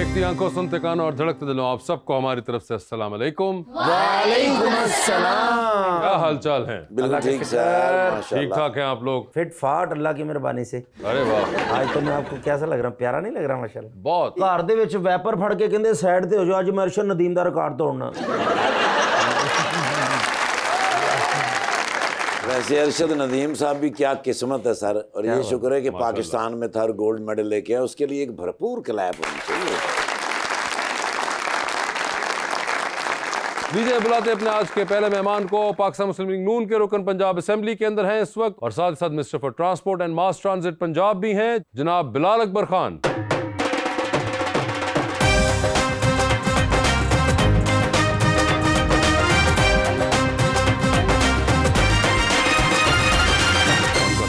देखती आंखों, सुनते कानों और धड़कते दिलों, आप सबको हमारी तरफ से अस्सलाम वालेकुम। वालेकुम अस्सलाम। क्या हाल चाल है? बिल्कुल ठीक सर, ठीक ठाक हैं आप लोग? फिट फाट अल्लाह की मेहरबानी से। अरे वाह, आज तो मैं आपको कैसा लग रहा, प्यारा नहीं लग रहा? माशाल्लाह। बहुत। घर दे विच वैपर फड़ के कहंदे साइड ते हो जाओ, अज मैं अरशद नदीम दा रिकॉर्ड तोड़ना। वैसे अरशद नदीम साहब भी क्या किस्मत है सर, और ये शुक्र है कि पाकिस्तान में था और गोल्ड मेडल लेके आया, उसके लिए एक भरपूर क्लैप होनी चाहिए। लीजिए बुलाते अपने आज के पहले मेहमान को। पाकिस्तान मुस्लिम लीग नून के रुकन पंजाब असेंबली के अंदर हैं इस वक्त, और साथ ही साथ minister for transport and mass transit Punjab भी हैं, जनाब बिलाल अकबर खान।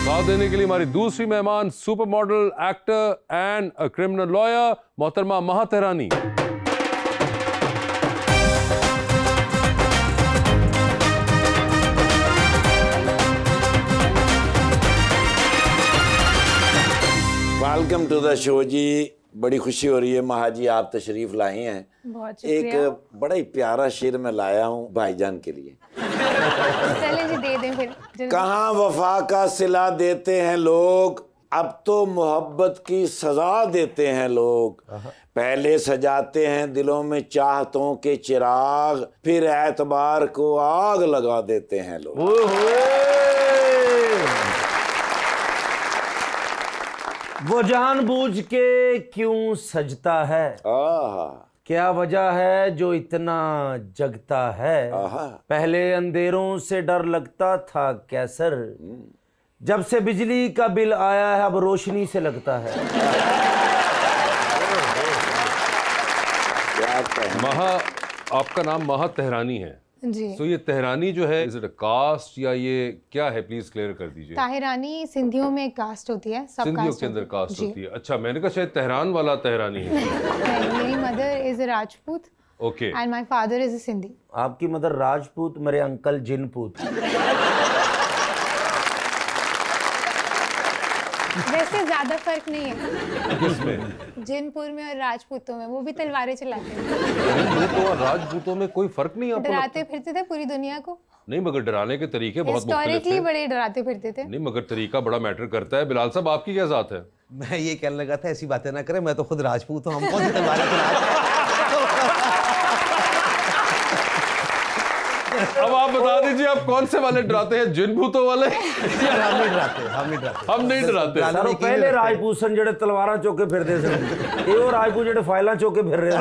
साथ देने के लिए हमारी दूसरी मेहमान super model, actor and a criminal lawyer मोहतरमा महा तेहरानी। वेलकम टू द शो जी। बड़ी खुशी हो रही है महा जी, आप तशरीफ लाए हैं। बहुत एक बड़ा ही प्यारा शेर मैं लाया हूँ भाईजान के लिए। चलें जी, दे दें फिर। कहाँ वफा का सिला देते हैं लोग, अब तो मोहब्बत की सजा देते हैं लोग। पहले सजाते हैं दिलों में चाहतों के चिराग, फिर एतबार को आग लगा देते हैं लोग। वो जानबूझ के क्यों सजता है, क्या वजह है जो इतना जगता है। पहले अंधेरों से डर लगता था कैसर, जब से बिजली का बिल आया है अब रोशनी से लगता है। महा, आपका नाम महा तेहरानी है जी। तो ये तेहरानी जो है, इज इट अ कास्ट या ये क्या है? प्लीज क्लियर कर दीजिए। ताहिरानी सिंधियों में एक कास्ट होती है, सब सिंधियों कास्ट के अंदर कास्ट जी। होती है। अच्छा, मैंने कहा शायद तेहरान वाला तेहरानी है। मेरी mother is a Rajput okay and my father is a Sindhi. आपकी मदर राजपूत, मेरे अंकल जिनपूत। वैसे ज्यादा फर्क नहीं है किसमें? जिनपुर में और राजपूतों में, वो भी तलवारें चलाते हैं। हिंदुत्व और राजपूतों में कोई फर्क नहीं आपको डराते लगता? फिरते थे पूरी दुनिया को। नहीं, मगर डराने के तरीके बहुत मुख्तलिफ हिस्टोरिकली हैं। बड़े डराते फिरते थे। नहीं, मगर तरीका बड़ा मैटर करता है। बिलाल साहब, आपकी क्या जात है? मैं ये कहने लगा था ऐसी बातें ना करें, मैं तो खुद राजपूत हूँ, हम कौन सी तलवारें चलाते हैं? अब आप बता दीजिए, आप कौन से वाले डराते हैं, जिन भूतों वाले? हम नहीं डराते, हम नहीं डराते। हम नहीं डराते। सर पहले राजपूत सन जेडे तलवारां चौके फिरदे सन, ये वो राजपूत जेडे फाइलां चौके फिर रहे हैं।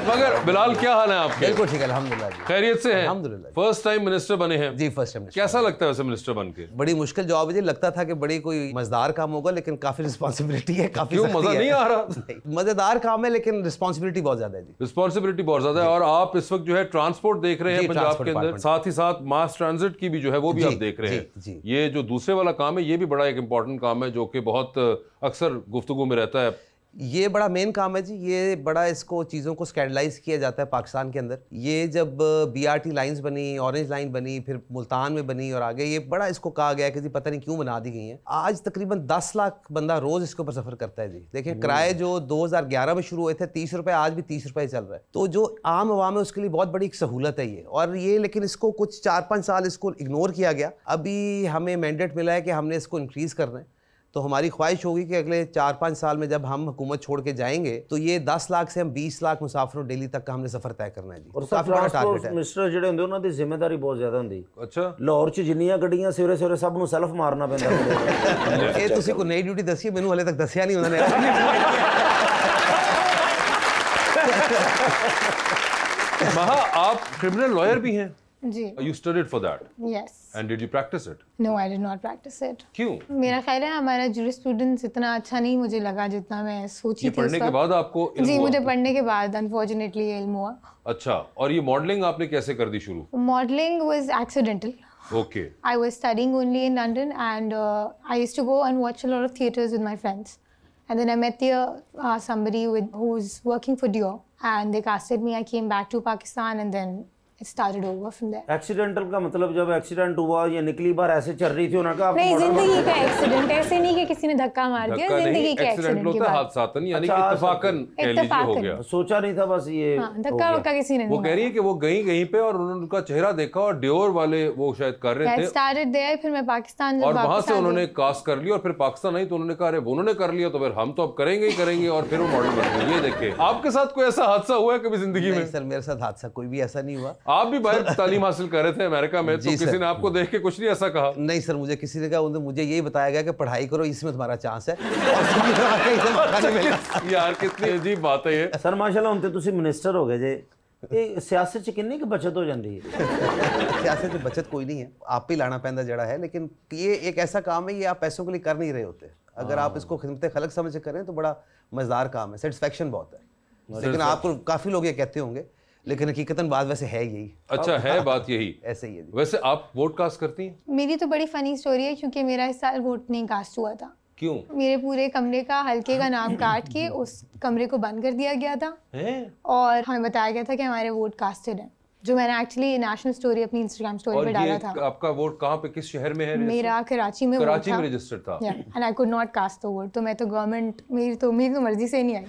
मगर बिलाल, क्या हाल है आपके? बिल्कुल ठीक है, अल्हम्दुलिल्लाह जी। खैरियत से हैं? अल्हम्दुलिल्लाह। फर्स्ट टाइम मिनिस्टर बने हैं जी, फर्स्ट टाइम। कैसा लगता है वैसे मिनिस्टर बन के? बड़ी मुश्किल जॉब है जी। लगता था कि बड़ी कोई मजेदार काम होगा, लेकिन काफी रिस्पॉन्सिबिलिटी है, काफी क्यों, सख्ती मजा है। नहीं आ रहा? मजेदार काम है लेकिन रिस्पॉन्सिबिलिटी बहुत ज्यादा है जी। रिस्पॉन्सिबिलिटी बहुत ज्यादा है। और आप इस वक्त जो है ट्रांसपोर्ट देख रहे हैं जी, पंजाब ट्रांसपोर्ट के अंदर, डिपार्टमेंट। साथ ही साथ मास ट्रांजिट की भी जो है वो भी जी, आप देख रहे जी, हैं। जी। ये जो दूसरे वाला काम है, ये भी बड़ा एक इंपॉर्टेंट काम है, जो कि बहुत अक्सर गुफ्तगू में रहता है। ये बड़ा मेन काम है जी। ये बड़ा इसको चीज़ों को स्कैंडलाइज किया जाता है पाकिस्तान के अंदर। ये जब BRT लाइंस बनी, ऑरेंज लाइन बनी, फिर मुल्तान में बनी और आगे, ये बड़ा इसको कहा गया कि जी पता नहीं क्यों बना दी गई हैं। आज तकरीबन 10 लाख बंदा रोज इसके ऊपर सफर करता है जी। देखिए, किराए जो 2011 में शुरू हुए थे 30 रुपए, आज भी 30 रुपए चल रहा है। तो जो आम आवाम है उसके लिए बहुत बड़ी एक सहूलत है ये। और ये लेकिन इसको कुछ 4-5 साल इसको इग्नोर किया गया। अभी हमें मैंडेट मिला है कि हमने इसको इंक्रीज करना है। तो हमारी ख्वाहिश होगी कि अगले 4-5 साल में जब हम हुकूमत छोड़ के जाएंगे तो ये 10 लाख से हम 20 लाख मुसाफिरों डेली तक का हमने सफर तय करना है जी। और काफी बड़ा टारगेट है। मिनिस्टर जेडे हुंदे उन्हां दी जिम्मेदारी बहुत ज्यादा हुंदी। अच्छा, लाहौर च जिन्नियां गड्डियां सवेरे सवेरे सब नूं सेल्फ मारना पैंदा। ये तुसी को नई ड्यूटी दसी, मैनू हले तक दसिया नहीं उन्होंने। महा, आप क्रिमिनल लॉयर भी हैं? जी। You studied for that yes. and did you practice it? No, I did not practice it. क्यों? मेरा ख्याल है हमारा जूरिस्प्रूडेंस इतना अच्छा नहीं मुझे लगा जितना मैं सोची ये थी पढ़ने उस के वक्त। बाद आपको इल्म जी, हुआ? मुझे पढ़ने के बाद अनफॉर्चुनेटली इल्म हुआ। अच्छा, और ये मॉडलिंग आपने कैसे कर दी शुरू? Modelling was accidental. Okay. I was studying only in London, and I used to go and watch a lot of theatres with my friends. And then I met somebody who's working for Dior, and they casted me. I came back to Pakistan, and then it started over from there. Accidental का मतलब जब accident हुआ या निकली बार ऐसे चल रही थी उन्होंने कहा नहीं, जिंदगी का एक्सीडेंट, ऐसे नहीं कि किसी ने धक्का मार दिया, जिंदगी के एक्सीडेंट की बात। हादसातन यानी कि इत्तेफाकन कह लीजिए हो गया, सोचा नहीं था बस ये धक्का वक्का किसी ने नहीं। वो कह रही है कि वो गई पे और उन्होंने उनका चेहरा देखा और डियोर वाले वो शायद कर रहे थे, started there, फिर मैं पाकिस्तान और वहां से उन्होंने कास्ट कर लिया और फिर पाकिस्तान आई तो उन्होंने कहा अरे वो उन्होंने कर लिया तो फिर हम तो अब करेंगे ही करेंगे, और फिर वो मॉडल बन गए। ये देखिए, आपके साथ कोई ऐसा हादसा हुआ है कभी जिंदगी में? सर मेरे साथ हादसा कोई भी ऐसा नहीं हुआ। आप भी बाहर तालीम हासिल कर रहे थे अमेरिका में, तो किसी ने आपको देख के कुछ नहीं ऐसा कहा? नहीं सर, मुझे किसी ने कहा, मुझे यही बताया गया कि पढ़ाई करो, इसमें तुम्हारा चांस है। यार कितनी अजीब बात है ये। सर माशाल्लाह ਹੁਣ ਤੇ ਤੁਸੀਂ मिनिस्टर हो गए जे, ਇਹ सियासत ਚ किन्नी की बचत हो जाती है? सियासत में बचत कोई नहीं है, आप ही लाना पैंदा जड़ा है, लेकिन ये एक ऐसा काम है ये आप पैसों के लिए कर नहीं रहे होते। अगर आप इसको खिदमत खलक समझ के करें तो बड़ा मजेदार काम है, सेटिस्फेक्शन बहुत है। लेकिन आपको काफी लोग ये कहते होंगे, लेकिन हकीकतन बात वैसे है यही। अच्छा है बात यही, ऐसे ही है। वैसे आप वोट कास्ट करती हैं? मेरी तो बड़ी फनी स्टोरी है, क्योंकि मेरा इस साल वोट नहीं कास्ट हुआ था। क्यों? मेरे पूरे कमरे का हल्के का नाम काट के उस कमरे को बंद कर दिया गया था और हमें बताया गया था कि हमारे वोट कास्टेड हैं, जो मैंने एक्चुअली नेशनल स्टोरी अपनी इंस्टाग्राम स्टोरी पे डाला था। आपका वोट कहाँ पे, किस शहर में है? मेरा कराची में रजिस्टर्ड था, and I could not cast the vote. तो मैं तो गवर्नमेंट, मेरी तो मर्जी से नहीं आई।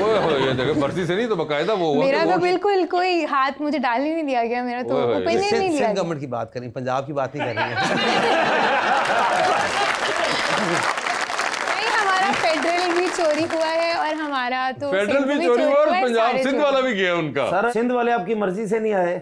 ओए ये देखो, मर्जी से नहीं तो बकायदा वो हुआ। मेरा तो बिल्कुल कोई हाथ मुझे डालने नहीं दिया गया, मेरा तो ओपिनियन नहीं लिया। गवर्नमेंट की बात करें, पंजाब की बात नहीं कर रही है। फेडरल भी चोरी हुआ है और हमारा तो फेडरल भी चोरी हुआ और पंजाब सिंध वाला भी गया उनका। सर सिंध वाले आपकी मर्जी से नहीं आए,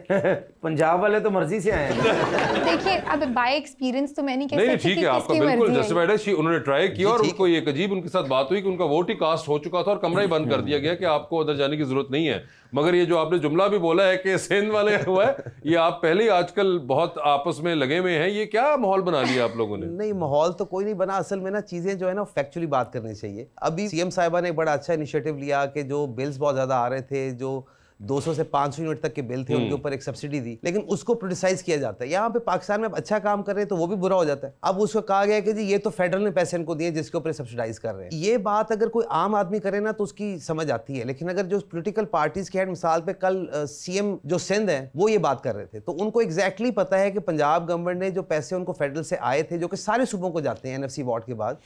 पंजाब वाले तो मर्जी से आए हैं। देखिए अब बाय एक्सपीरियंस तो मैं नहीं कह सकती। नहीं ठीक है, आपका बिल्कुल जस्टिफाइड है। उन्होंने ट्राई किया और उनको एक अजीब उनके साथ बात हुई कि उनका वोट ही कास्ट हो चुका था और कमरा ही बंद कर दिया गया कि आपको उधर जाने की जरूरत नहीं है। मगर ये जो आपने जुमला भी बोला है कि सिंध वाले हुआ है, ये आप पहले ही आजकल बहुत आपस में लगे हुए हैं, ये क्या माहौल बना लिया आप लोगों ने? नहीं माहौल तो कोई नहीं बना, असल में ना चीजें जो है ना फैक्चुअली बात करनी चाहिए। अभी सीएम साहिबा ने बड़ा अच्छा इनिशिएटिव लिया कि जो बिल्स बहुत ज्यादा आ रहे थे, जो 200 से 500 यूनिट तक के बिल थे, उनके ऊपर एक सब्सिडी दी, लेकिन उसको क्रिटिसाइज किया जाता है। यहाँ पे पाकिस्तान में अच्छा काम कर रहे हैं तो वो भी बुरा हो जाता है। अब उसको कहा गया कि जी ये तो फेडरल ने पैसे इनको दिए जिसके ऊपर सब्सिडाइज कर रहे हैं। ये बात अगर कोई आम आदमी करे ना तो उसकी समझ आती है, लेकिन अगर जो पॉलिटिकल पार्टीज के हेड, मिसाल पे कल सीएम जो सिंध है वो ये बात कर रहे थे, तो उनको एग्जैक्टली पता है कि पंजाब गवर्नमेंट ने जो पैसे उनको फेडरल से आए थे, जो कि सारे सूबों को जाते हैं NFC अवार्ड के बाद,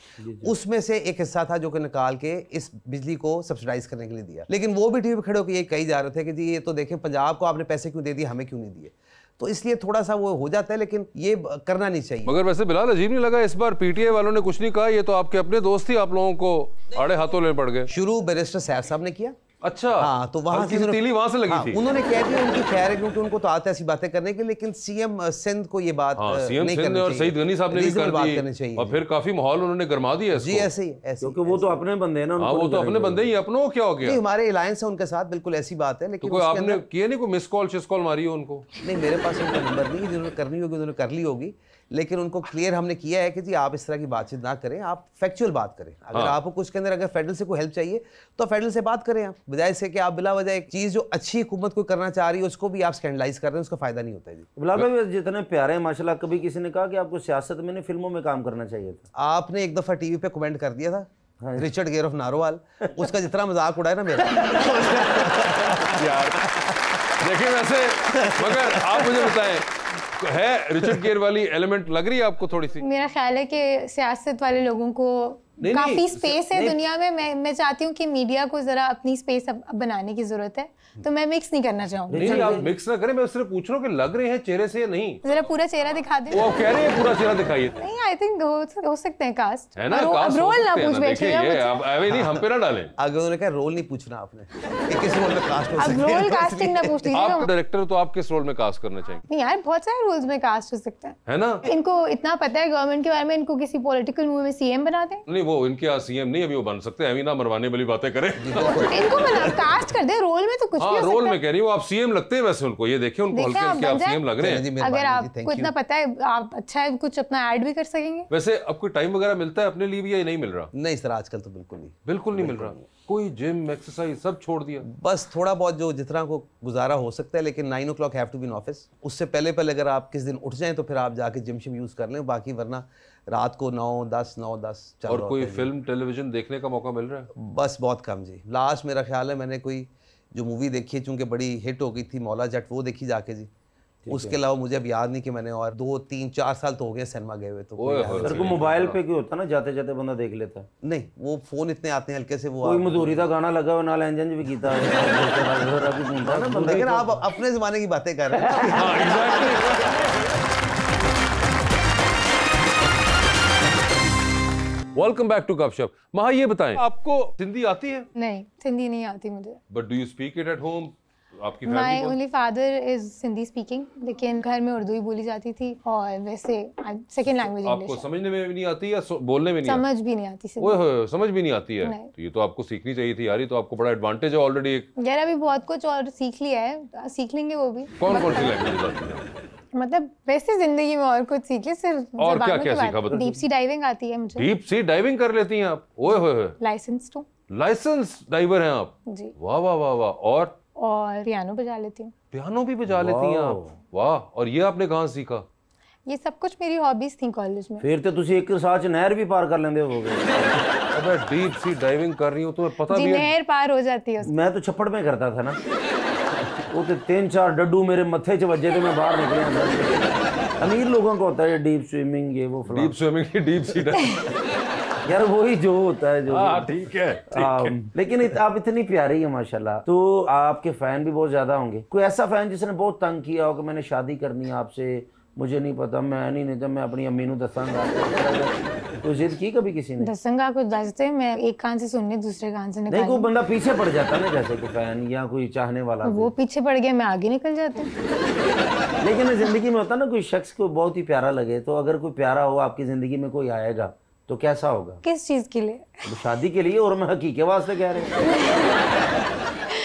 उसमें से एक हिस्सा था जो कि निकाल के इस बिजली को सब्सिडाइज करने के लिए दिया। लेकिन वो भी टीवी पे खड़े होकर ये कही जा रहे थे कि जी ये तो देखें पंजाब को आपने पैसे क्यों दे दिए, हमें क्यों नहीं दिए। तो इसलिए थोड़ा सा वो हो जाता है, लेकिन ये करना नहीं चाहिए। मगर वैसे बिलाल अजीब नहीं लगा इस बार पीटीआई वालों ने कुछ नहीं कहा? ये तो आपके अपने दोस्त ही आप लोगों को आड़े हाथों ले पड़ गए। शुरू बैरिस्टर सैफ साहब ने किया। अच्छा हाँ, तो वहां की तीली वहां से लगी थी। उन्होंने कह दिया उनकी खैर है, क्योंकि उनको तो आते ऐसी बातें करने के, लेकिन सीएम सिंध को ये बात सीएम नहीं सिंध और सईद गनी साहब ने भी कर दी और फिर काफी माहौल उन्होंने गरमा दिया इसको। जी ऐसे ही, क्योंकि वो तो अपने बंदे हैं ना। हाँ वो तो अपने बंदे ही, अपनों को क्या हो गया? हमारे अलायंस है उनके साथ, बिल्कुल ऐसी बात है। लेकिन कोई आपने किया नहीं, कोई मिस कॉल शिस कॉल मारी हो उनको? नहीं मेरे पास उनका नंबर नहीं है, जिन्होंने करनी होगी उन्होंने कर ली होगी, लेकिन उनको क्लियर हमने किया है कि जी आप इस तरह की बातचीत ना करें, आप फैक्चुअल बात करें। अगर आपको कुछ के अंदर अगर फेडरल से कोई हेल्प चाहिए तो फेडरल से बात करें आप, बजाय से कि आप बिला वजह एक चीज जो अच्छी हुकूमत को करना चाह रही है उसको भी आप स्कैंडलाइज कर रहे हैं, उसका फायदा नहीं होता है। जी बिलाल भाई जितने प्यारे हैं माशाल्लाह, कभी किसी ने कहा कि आपको सियासत में नहीं फिल्मों में काम करना चाहिए था? आपने एक दफा टीवी पे कमेंट कर दिया था, रिचर्ड गेयर ऑफ नारोवाल, उसका जितना मजाक उड़ाया ना मेरा यार देखिए वैसे, मगर आप मुझे बताएं, है रिचर्ड गेयर वाली एलिमेंट लग रही है आपको थोड़ी सी? मेरा ख्याल है कि सियासत वाले लोगों को काफी स्पेस है दुनिया में। मैं चाहती हूँ कि मीडिया को जरा अपनी स्पेस अब बनाने की जरूरत है, तो मैं मिक्स नहीं करना चाहूंगी। नहीं आप मिक्स ना करें, मैं सिर्फ पूछ रहा हूँ कि लग रहे हैं चेहरे से या नहीं। जरा पूरा चेहरा दिखा दे। वो कह रहे हैं पूरा चेहरा दिखाइए। नहीं आई थिंक हो सकते हैं कास्ट, है ना? अब रोल ना पूछ बैठिए, अभी नहीं हम पे ना डालें। आगे उन्होंने कहा रोल नहीं पूछना आपने, किस रोल में कास्ट हो सकते हैं। अब रोल कास्टिंग ना पूछ लीजिए। आप डायरेक्टर तो आप किस रोल में कास्ट करना चाहेंगे? नहीं यार बहुत सारे रोल्स में कास्ट हो सकता है ना? इनको इतना पता है गवर्नमेंट के बारे में, इनको किसी पॉलिटिकल मूवी में सीएम बना दें। नहीं वो इनके यहाँ सीएम नहीं, अभी वो बन सकते हैं, अभी ना मरवाने वाली बातें करें। इनको कास्ट कर दे रोल में, तो कुछ भी हो सकता है। रोल में कह रही हूँ, आप सीएम लगते हैं वैसे उनको, ये देखिए उनको हल्के हल्के आप सीएम लग रहे हैं। अगर आपको इतना पता है, आप अच्छा है कुछ अपना ऐड भी कर सकेंगे। वैसे अब कोई टाइम वगैरह मिलता है अपने लिए भी या नहीं मिल रहा? नहीं सर आजकल तो बिल्कुल नहीं मिल रहा। कोई जिम एक्सरसाइज सब छोड़ दिया? बस थोड़ा बहुत जो जितना को गुजारा हो सकता है, लेकिन 9 o'clock have to be in office. उससे पहले अगर आप किस दिन उठ जाएं तो फिर आप जाके जिम शिम यूज कर लें, बाकी वरना रात को 9-10 चल रहा। और कोई फिल्म टेलीविजन देखने का मौका मिल रहा है? बस बहुत कम जी। लास्ट मेरा ख्याल है मैंने कोई जो मूवी देखी है, चूंकि बड़ी हिट हो गई थी, मौला जट, वो देखी जाके जी। उसके अलावा मुझे अब याद नहीं कि मैंने, और 2, 3, 4 साल तो हो गए सिनेमा गए हुए। तो तेरे को मोबाइल पे क्यों होता ना, जाते जाते बंदा देख लेता है? नहीं, वो फोन इतने आते हैं हल्के से, वो कोई मधुरी का गाना लगा हुआ नाल इंजन भी कीता है लेकिन आप अपने जमाने की बातें कर रहे हैं। वेलकम बैक टू गपशप। महा, ये बताएं, आपको हिंदी आती है? नहीं, हिंदी नहीं आती मुझे। But do you speak it at home? आपकी my family only father is Hindi speaking, लेकिन घर में उर्दू ही बोली जाती थी, और वैसे सेकंड लैंग्वेज आपको इंग्लिश। समझने में भी नहीं आती या बोलने में नहीं समझ भी नहीं आती ओए होए, समझ भी नहीं आती है? तो ये तो आपको सीखनी चाहिए थी यार, ये तो आपको बड़ा एडवांटेज है ऑलरेडी एक। यार अभी बहुत कुछ और सीख लिया है, सीख लेंगे वो भी। कौन कौन सी लैंग्वेज आती है? मतलब वैसे जिंदगी में और कुछ सीख ले, सिर्फ और क्या क्या सीखा? डीप सी डाइविंग आती है मुझे। डीप सी डाइविंग कर लेती हैं आप? ओए होए, लाइसेंस टू। लाइसेंस डाइवर हैं आप? जी। वाह वाह वाह वाह। और पियानो बजा लेती हूँ। पियानो भी बजा लेती हैं आप? वाह। और ये आपने कहाँ सीखा? ये सब कुछ मेरी हॉबीज थी कॉलेज में। फिर तो तुसी एक साथ नहर भी पार कर लेंदे होगे। अबे डीप सी डाइविंग कर रही हूँ, तुम्हें पता भी है? नहर पार हो जाती है। मैं तो छप्पड़ में करता था ना, वो तो 3-4 डड्डू मेरे मत्थे च वजे तो मैं बाहर निकले। अमीर लोगों को होता है डीप स्विमिंग, ये वो डीप स्विमिंग की डीप सी डाइविंग। यार वही जो होता है जो। हाँ ठीक है, ठीक है। लेकिन आप इतनी प्यारी है माशाल्लाह, तो आपके फैन भी बहुत ज्यादा होंगे। कोई ऐसा फैन जिसने बहुत तंग किया हो कि मैंने शादी करनी है आपसे, मुझे नहीं पता, मैं नहीं तो मैं अपनी अम्मी नूं दसांगा, तो जिद की कभी किसी ने? दसांगा कुछ दसते, मैं एक कान से सुननी दूसरे कान से निकालूं। नहीं, कोई बंदा पीछे पड़ जाता ना, जैसे कोई फैन या कोई चाहने वाला, वो पीछे पड़ गया, मैं आगे निकल जाती हूँ। लेकिन जिंदगी में होता ना, कोई शख्स को बहुत ही प्यारा लगे, तो अगर कोई प्यारा हो आपकी जिंदगी में कोई आएगा तो कैसा होगा? किस चीज के लिए? शादी के लिए, और मैं हकीके वास्ते कह रहे हैं।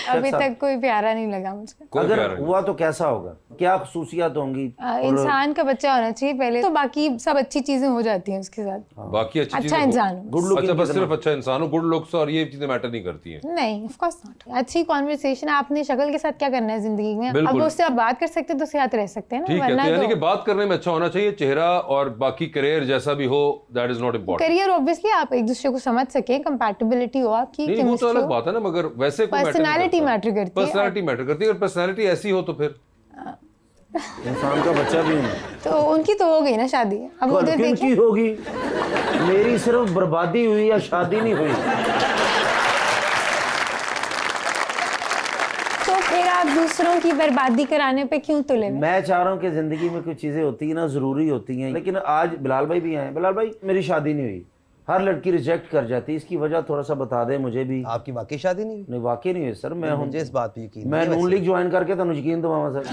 अभी तक कोई प्यारा नहीं लगा मुझे। अगर हुआ तो कैसा होगा? क्या खुसूसियात होंगी? इंसान का बच्चा होना चाहिए पहले, तो बाकी सब अच्छी चीजें हो जाती हैं उसके साथ। बाकी अच्छी अच्छा इंसान हो। Good look. अच्छा, बस सिर्फ अच्छा इंसान हो, गुड लुक्स और ये चीजें मैटर नहीं करती हैं? नहीं, ऑफ कोर्स नॉट। अच्छी कॉन्वर्सेशन, आपने शक्ल के साथ क्या करना है जिंदगी में, अब उससे आप बात कर सकते हैं तो उसके साथ रह सकते हैं ना। ठीक है, तो यानी कि बात करने में अच्छा होना चाहिए, चेहरा और बाकी करियर जैसा भी हो, that is not important. Career obviously आप एक दूसरे को समझ सके, कंपैटिबिलिटी हो आपकी, नहीं, वो तो अलग बात है ना, मगर वैसे पर्सनालिटी मैटर करती है। पर्सनालिटी मैटर करती है, और पर्सनालिटी ऐसी हो तो फिर इंसान का बच्चा भी नहीं। तो उनकी तो हो गई ना शादी, अब उधर देखिए होगी। मेरी सिर्फ बर्बादी हुई या शादी नहीं हुई। तो फिर आप दूसरों की बर्बादी कराने पे क्यों तुले? मैं चाह रहा हूँ कि जिंदगी में कुछ चीजें होती है ना, जरूरी होती हैं। लेकिन आज बिलाल भाई भी आए। बिलाल भाई, मेरी शादी नहीं हुई, हर लड़की रिजेक्ट कर जाती है, इसकी वजह थोड़ा सा बता दे मुझे भी। आपकी वाकई शादी नहीं हुई? नहीं, वाकई नहीं हुई सर। मैं मुझे इस बात पे यकीन, मैं नून लीग ज्वाइन करके तो यकीन दवावा सर।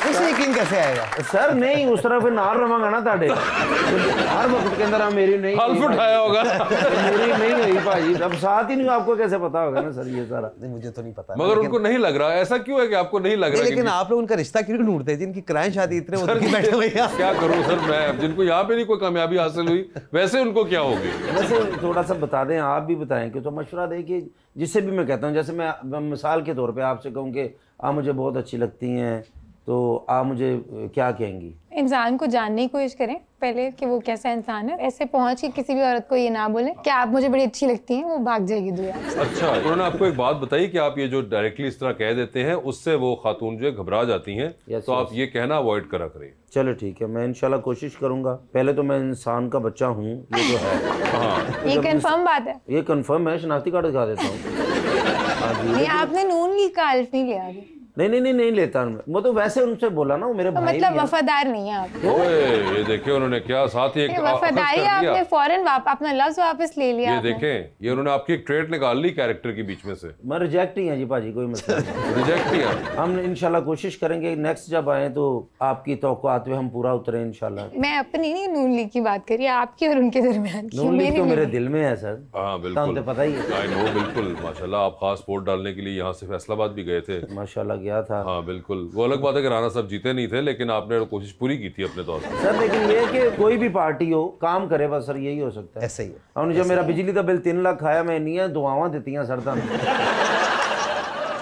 उससे यकीन कैसे आएगा सर? नहीं, उस तरह फिर नाल रवांगा ना ताड़े हर वक्त के अंदर। मेरी नहीं हल्फ उठाया होगा। मेरी नहीं हुई भाई, अब साथ ही नहीं, आपको कैसे पता होगा ना सर ये सारा? नहीं, मुझे तो नहीं पता। मगर उनको नहीं लग रहा, ऐसा क्यों है कि आपको नहीं लग रहा? लेकिन आप लोग उनका रिश्ता क्यों ढूंढते हैं जिनकी कराएं शादी इतने उधर की बैठे हुए हैं? क्या करूं सर मैं, जिनको यहाँ पे नहीं कोई कामयाबी हासिल हुई, वैसे उनको क्या होगी? वैसे थोड़ा सा बता दें, आप भी बताएं कि, तो मशवरा दें कि जिससे भी मैं कहता हूँ, जैसे मैं मिसाल के तौर पे आपसे कहूँ कि आप मुझे बहुत अच्छी लगती हैं, तो आप मुझे क्या कहेंगी? इंसान को जानने की कोशिश करें पहले कि वो कैसा इंसान है। ऐसे पहुंच के किसी भी औरत को ये ना बोले कि आप मुझे बड़ी अच्छी लगती हैं, वो भाग जाएगी दुनिया से। अच्छा, उन्होंने आपको एक बात बताई कि आप ये जो डायरेक्टली इस तरह कह देते हैं, उससे वो खातून जो है घबरा जाती हैं, तो आप ये कहना अवॉइड करा करें। चलो ठीक है, मैं इंशाल्लाह कोशिश करूंगा। पहले तो मैं इंसान का बच्चा हूँ, ये तो है। हाँ, ये कंफर्म बात है। ये कंफर्म है, शनाख्ती कार्ड दिखा देता हूँ। ये आपने नून लीग का अल्फ नहीं लिया अभी? नहीं लेता वो तो वैसे उनसे बोला ना, वो मेरे भाई मतलब वफादार नहीं है आप। ओए, ये देखें उन्होंने क्या साथ ही एक वफादारी आपने फौरन अपना लफ्ज वापस ले लिया। ये देखें, ये उन्होंने आपकी एक ट्रेट निकाल ली कैरेक्टर के बीच में से। मैं रिजेक्ट ही है जी भाजी, कोई मसला नहीं। रिजेक्ट ही है। हम इंशाल्लाह कोशिश करेंगे नेक्स्ट जब आए तो आपकी तौक़ुआत पे हम पूरा उतरे इंशाल्लाह। मैं अपनी नहीं नून लीग की बात करी, आपकी और उनके दरमियान की। नून लीग तो मेरे दिल में है सर। हाँ बिल्कुल, पता ही है। आई नो, बिल्कुल माशाल्लाह। आप खास वोट डालने के लिए यहाँ से फैसलाबाद भी गए थे? माशाल्लाह गया था। हाँ बिल्कुल, वो अलग बात है कि राणा साहब जीते नहीं थे, लेकिन आपने कोशिश पूरी की थी अपने तौर पर सर। लेकिन ये कि कोई भी पार्टी हो काम करे बस सर, यही हो सकता है। ऐसे ही है। और जो मेरा बिजली का बिल 3 लाख आया, मैं नहीं दुआवां दी सर।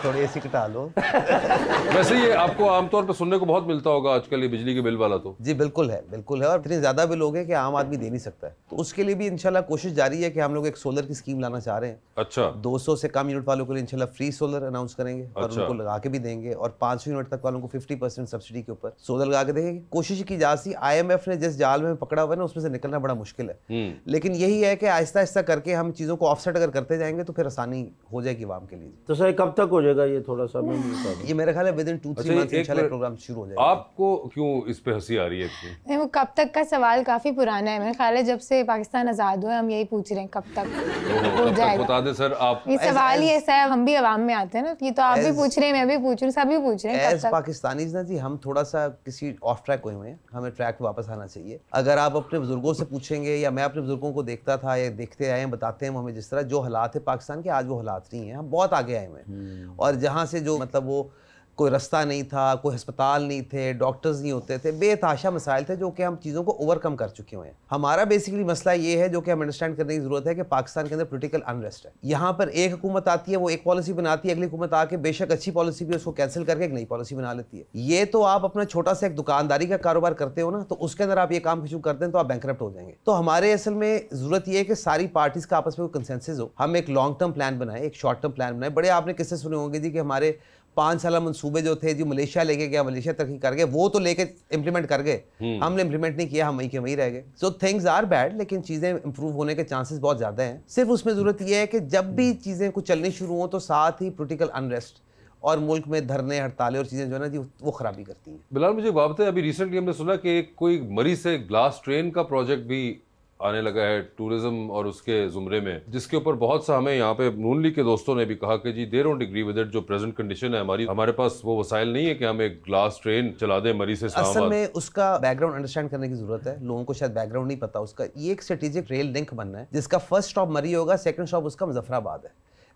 थोड़ी एसी कटा लो। वैसे ये आपको आमतौर पर सुनने को बहुत मिलता होगा आजकल ये बिजली के बिल वाला तो। जी बिल्कुल है और इतने ज्यादा बिल हो गए कि आम आदमी दे नहीं सकता है। तो उसके लिए भी इंशाल्लाह कोशिश जारी है कि हम लोग एक सोलर की स्कीम लाना चाह रहे हैं। अच्छा। 200 से कम यूनिट वालों के लिए इंशाल्लाह फ्री सोलर अनाउंस करेंगे और उनको लगा के भी देंगे, और 500 यूनिट तक वालों को 50% सब्सिडी के ऊपर सोलर लगा के देंगे। कोशिश की जा सी, IMF ने जिस जाल में पकड़ा हुआ है ना उसमें से निकलना बड़ा मुश्किल है, लेकिन यही है कि आहिस्ता आहिस्ता करके हम चीजों को ऑफसेट अगर करते जाएंगे तो फिर आसानी हो जाएगी आवाम के लिए। तो सर कब तक हो जाएगा ये, थोड़ा सा ये मेरे ख्याल है विद इन 2-3 मंथ्स इंशाल्लाह प्रोग्राम शुरू हो जाएगा। आपको क्यों इस पे हंसी आ रही है? नहीं, वो कब तक का सवाल काफी पुराना है, मेरे ख्याल है जब से पाकिस्तान आजाद हुआ हम यही पूछ रहे हैं कब तक हो जाएगा। बता दें सर आप, ये सवाल ही ऐसा है, हम भी अवाम में आते हैं ना, ये तो आप भी पूछ रहे हैं, मैं भी पूछ रही हूँ, सभी पूछ रहे हैं कब तक। पाकिस्तानीज ना जी, हम थोड़ा सा किसी ऑफ ट्रैक हुए हैं, हमें ट्रैक पे वापस आना चाहिए। अगर आप अपने बुजुर्गों से पूछेंगे या मैं अपने बुजुर्गों को देखता था या देखते आए हैं, बताते हैं हमें जिस तरह जो हालात है पाकिस्तान के, आज वो हालात नहीं है, हम बहुत आगे आए हुए हैं। और जहाँ से जो मतलब वो कोई रास्ता नहीं था, कोई अस्पताल नहीं थे, डॉक्टर्स नहीं होते थे, बेतहाशा मसाइल थे जो कि हम चीज़ों को ओवरकम कर चुके हुए हैं। हमारा बेसिकली मसला ये है जो कि हम अंडरस्टैंड करने की ज़रूरत है कि पाकिस्तान के अंदर पॉलिटिकल अनरेस्ट है। यहाँ पर एक हुकूमत आती है, वो एक पॉलिसी बनाती है, अगली हुकूमत आके बेशक अच्छी पॉलिसी भी उसको कैंसिल करके एक नई पॉलिसी बना लेती है। ये तो आप अपना छोटा सा एक दुकानदारी का कारोबार करते हो ना, तो उसके अंदर आप ये काम शुरू करते हैं तो आप बैंकरप्ट हो जाएंगे। तो हमारे असल में ज़रूरत ये है कि सारी पार्टीज़ का आपस में कोई कंसेंसस हो, हम एक लॉन्ग टर्म प्लान बनाए, एक शॉर्ट टर्म प्लान बनाए। बड़े आपने किस्से सुने होंगे जी कि हमारे 5 साल मंसूबे जो थे जी, मलेशिया लेके गया, मलेशिया तरक्की कर गए, वो तो लेके इम्प्लीमेंट कर गए, हमने इम्प्लीमेंट नहीं किया, हम वहीं के वहीं रह गए। सो थिंग्स आर बैड, लेकिन चीज़ें इंप्रूव होने के चांसेस बहुत ज़्यादा हैं। सिर्फ उसमें ज़रूरत यह है कि जब भी चीज़ें कुछ चलनी शुरू हों तो साथ ही पॉलिटिकल अनरेस्ट और मुल्क में धरने हड़तालें और चीज़ें जो है ना जी वो खराबी करती हैं। बिलाल, मुझे बात है, अभी रिसेंटली हमने सुना कि कोई मरी से ग्लास ट्रेन का प्रोजेक्ट भी आने लगा है टूरिज्म और उसके जुमरे में, जिसके ऊपर बहुत सा हमें यहाँ पे नून लीग के दोस्तों ने भी कहा कि जी they don't agree with it, जो प्रेजेंट कंडीशन है हमारे पास वो वसाइल नहीं है कि हम एक ग्लास ट्रेन चला दें मरी से इस्लामाबाद। असल में उसका बैकग्राउंड अंडरस्टैंड करने की जरूरत है, लोगों को शायद बैकग्राउंड नहीं पता उसका। ये एक स्ट्रेटेजिक रेल लिंक बनना है जिसका फर्स्ट स्टॉप मरी होगा, सेकंड स्टॉप उसका मुजफ्फराबाद है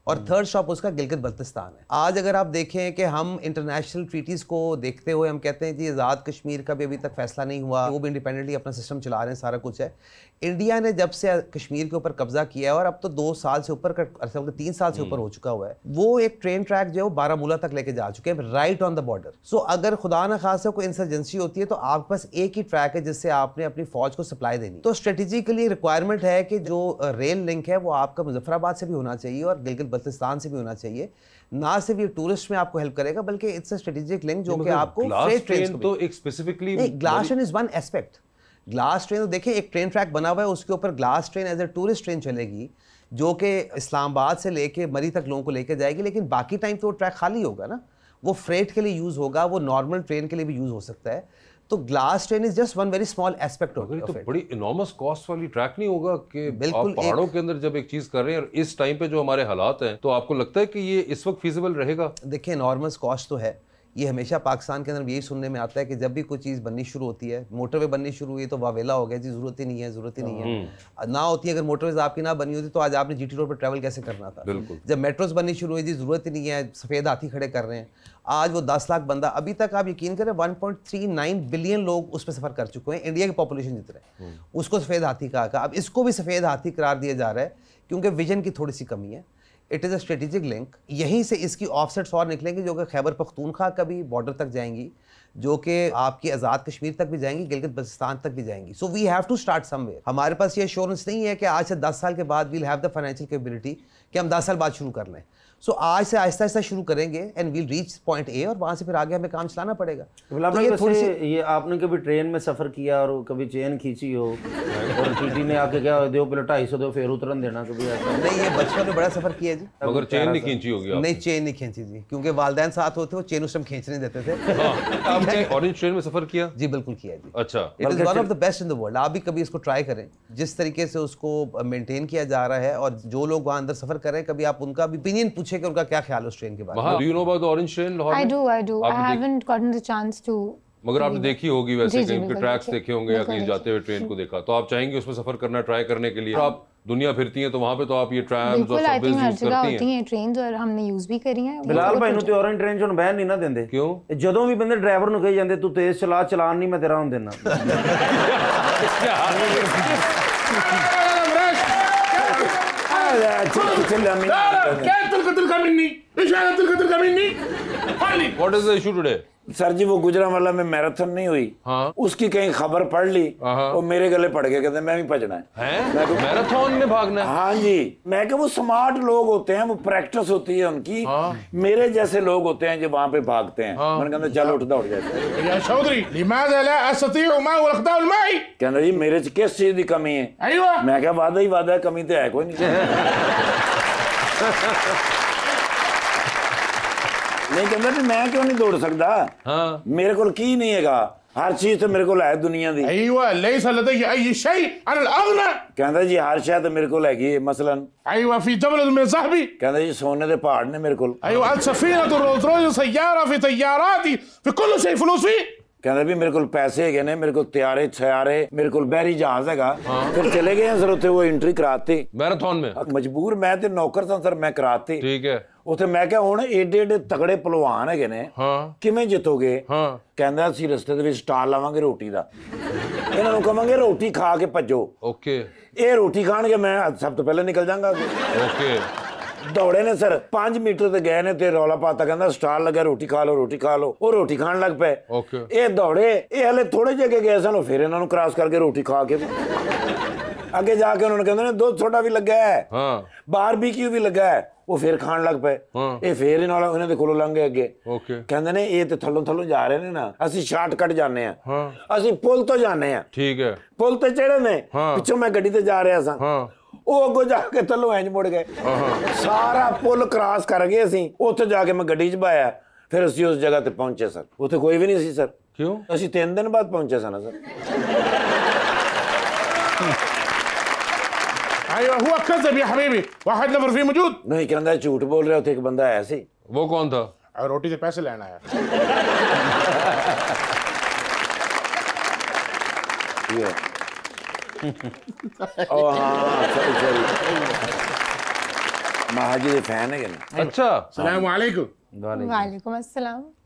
और थर्ड स्टॉप उसका गिलगित बल्तिस्तान है। आज अगर आप देखें कि हम इंटरनेशनल ट्रीटीज़ को देखते हुए हम कहते हैं जी आज़ाद कश्मीर का भी अभी तक फैसला नहीं हुआ, वो भी इंडिपेंडेंटली अपना सिस्टम चला रहे हैं, सारा कुछ है। इंडिया ने जब से कश्मीर के ऊपर कब्जा किया है और अब तो 2 साल से ऊपर 3 साल से ऊपर हो चुका हुआ है, वो एक ट्रेन ट्रैक जो है वो बारामूला तक लेके जा चुके हैं, राइट ऑन द बॉर्डर। सो अगर खुदा न खासा कोई इंसर्जेंसी होती है तो आपके पास एक ही ट्रैक है जिससे आपने अपनी फौज को सप्लाई देनी। तो स्ट्रेटेजिकली रिक्वायरमेंट है कि जो रेल लिंक है वो आपका मुजफ्फराबाद से भी होना चाहिए और गिलगित बल्तिस्तान से भी होना चाहिए। ना सिर्फ ये टूरिस्ट में आपको हेल्प करेगा बल्कि इट्स अ स्ट्रेटेजिक लिंक जो कि आपको फ्रेट ट्रेन तो एक specifically glass train is one aspect. Glass train तो देखिए एक ट्रेन ट्रैक बना हुआ है, उसके ऊपर glass train as a tourist train चलेगी जो कि इस्लामाबाद से लेके मरी तक लोगों को लेके जाएगी, लेकिन बाकी टाइम तो वो ट्रैक खाली होगा ना, वो फ्रेट के लिए यूज होगा, वो नॉर्मल ट्रेन के लिए भी यूज हो सकता है। तो glass train is just one very small aspect of it. तो बड़ी इनॉर्मस कॉस्ट वाली ट्रैक नहीं होगा कि बिल्कुल आप पहाड़ों के अंदर जब एक चीज कर रहे हैं और इस टाइम पे जो हमारे हालात हैं, तो आपको लगता है कि ये इस वक्त फीजिबल रहेगा? देखिए इनॉर्मस कॉस्ट तो है, ये हमेशा पाकिस्तान के अंदर यही सुनने में आता है कि जब भी कोई चीज़ बननी शुरू होती है, मोटरवे बननी शुरू हुई तो वावेला हो गया जी, ज़रूरत ही नहीं है, ज़रूरत ही नहीं है। ना होती है, अगर मोटरवेज आपकी ना बनी होती तो आज आपने जीटी रोड पर ट्रैवल कैसे करना था। जब मेट्रोज बननी शुरू हुई जी, ज़रूरत ही नहीं है, सफ़ेद हाथी खड़े कर रहे हैं। आज वो 10 लाख बंदा, अभी तक आप यकीन करें 1.39 बिलियन लोग उस पर सफ़र कर चुके हैं, इंडिया की पॉपुलेशन जितने, उसको सफ़ेद हाथी कहा। अब इसको भी सफ़ेद हाथी करार दिया जा रहा है क्योंकि विजन की थोड़ी सी कमी है। It is a strategic link. यहीं से इसकी ऑफसेट्स और निकलेंगी जो कि खैबर पख्तूनख्वा का भी बॉर्डर तक जाएंगी, जो कि आपकी आज़ाद कश्मीर तक भी जाएंगी, गिलगित बल्तिस्तान तक भी जाएंगी। So we have to start somewhere. हमारे पास ये एश्योरेंस नहीं है कि आज से 10 साल के बाद we'll have the financial capability कि हम 10 साल बाद शुरू कर लें। सो आज से आहिस्ता आहिस्ता शुरू करेंगे and we'll reach point A और वहाँ से फिर आगे हमें काम चलाना पड़ेगा। तो ये थोड़ी सी ये आपने कभी ट्रेन में सफ़र किया और कभी चेन खींची हो और टीटी ने आके क्या दो पहले 250 दो फिर उतरन देना, कभी ऐसा? नहीं, ये बचपन में बड़ा सफ़र किया जी, मगर चेन नहीं खींची होगी? नहीं, चेन नहीं खींची जी, क्योंकि वालिदैन साथ होते वो चेन उस टाइम खींचने देते थे। आपने ऑरेंज ट्रेन में सफ़र किया? जी बिल्कुल किया जी। अच्छा, it is one of the best in the world. आप भी कभी इसको ट्राई करें, जिस तरीके से उसको मेंटेन किया जा रहा है और जो लोग वहाँ अंदर सफ़र कर रहे हैं, कभी आप उनका भी ओपिनियन पूछे कि उनका क्या ख्याल है उस ट्रेन के बारे में। Do you know about the orange train Lahore में? I do. I haven't gotten the chance to. मगर आपने देखी होगी वैसे, कहीं उनके ट्रैक्स देखे होंगे या कहीं जाते हुए ट्रेन को देखा, तो आप चाहेंगे उसमें सफर करना, ट्राई करने के लिए? आप दुनिया फिरती हैं तो वहाँ पे तो आप ये ट्रैम्स और सबवेज यूज करती हैं? ट्रेन्स और हमने यूज भी करी हैं। बिलाल भाई ਨੂੰ ਤੇ orange train ਚੋਂ ਬਹਿਣ ਨਹੀਂ ਨਾ ਦਿੰਦੇ। क्यों? ਜਦੋਂ ਵੀ ਬੰਦੇ ਡਰਾਈਵਰ ਨੂੰ ਕਹੀ ਜਾਂਦੇ ਤੂੰ ਤੇਜ਼ ਚਲਾ, ਚਲਾਨ ਨਹੀਂ ਮੈਂ ਤੇਰਾ ਹੁਣ ਦੇਣਾ। What is the issue today? Sir ji वो गुजरांवाला में मैराथन नहीं हुई, हाँ। उसकी कहीं खबर पढ़ ली, वो मेरे गले पड़ गए, कहते मैं भी भजना है। मैराथन में भागना है? हाँ जी। मैं क्या वो स्मार्ट लोग होते हैं, वो प्रैक्टिस होती है उनकी। हाँ। मेरे जैसे लोग होते हैं जो वहां पे भागते हैं। हाँ। मैंने कहता चल उठ जाता या चौधरी लिमाज़ा ला अस्ततीउ मा वलखदाउ अलमाई, कहना जी मेरे च किस चीज की कमी है? मैं क्या वादा ही वादा है, कमी तो है कोई नहीं। नहीं कहता भी मैं क्यों नहीं दौड़ सकता? हाँ। मेरे को की नहीं है, हर चीज तो मेरे को है दुनिया दी। अय्वा लैसा लदय्य अय्य शै अन अल-अग़ना, कहता जी हर शय तो मेरे को हैगी, मसलन अय्वा फी जबल मिन ज़हबी, कहता जी सोने दे पहाड़ ने मेरे को। अय्वा अल सफीनतु रोज़ सय्यारा फी तय्याराती फी कुल्लि शै फलूस फी, कहता भी मेरे को पैसे है ने, मेरे को त्यारे छयारे, मेरे को बहरी जहाज है। हाँ। फिर चले गए सर उसे वो एंट्री कराती मैराथन में, मजबूर मैं ते नौकर सा सर, मैं कराती। ठीक है। उसे मैं क्या हुण एडे एडे तगड़े पहलवान है ने, हाँ। किवें जितोगे? हाँ। कहंदा असीं रस्ते दे विच स्टाल लावांगे रोटी दा, इन्हां नूं कहांगे रोटी खा के भजो। ओके। ये रोटी खाणगे, मैं सब तो पहले निकल जांगा। ओके। दौड़े ने सर 5 मीटर ते गए ने ते रौला पाता, कहंदा स्टाल लगा रोटी खा लो, रोटी खा लो। वो रोटी खाण लग पे। ओके। ये दौड़े, ये हले थोड़े जगह गए सन, फिर इन्हां नूं क्रॉस करके रोटी खा के आगे जाके उन्होंने कहते दूध सोडा भी लगा है। हाँ। बारबीक्यू भी लगा है, वो फिर खान लग पे। हाँ। ये फिर इन्होंने दे कोलों लंघ गए अगे। ओके। कहते ने ये तो थल्लों थल्लों जा रहे ने ना, असी शॉर्टकट जाने हैं। हाँ। असी पुल तो जाने हैं। ठीक है। पुल तो चढ़े ने। हाँ। पिछों मैं गड्डी ते जा रहा सा। हाँ। वो अगो जाके थल्लों इंज मुड़ गए। हाँ। सारा पुल क्रॉस कर गए असी, उत्थे जाके मैं गड्डी च बाया, फिर असी उस जगह ते पहुंचे सर, उत्थे कोई भी नहीं सी सर। क्यों? असी 3 दिन बाद पहुंचे सन सर। अय्वा हुआ कज़ब या हबीबी, वाहिद नफर फी मौजूद। नहीं कहंदा झूठ बोल रहे हो, थे एक बंदा है ऐसे। वो कौन था? रोटी से पैसे लेना है। ये ओ हाँ सॉरी महाजी दे फैन है क्या? अच्छा। अस्सलाम वालेकुम। वालेकुम अस्सलाम।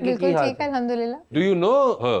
बिल्कुल ठीक है अल्हम्दुलिल्लाह। Do you know her?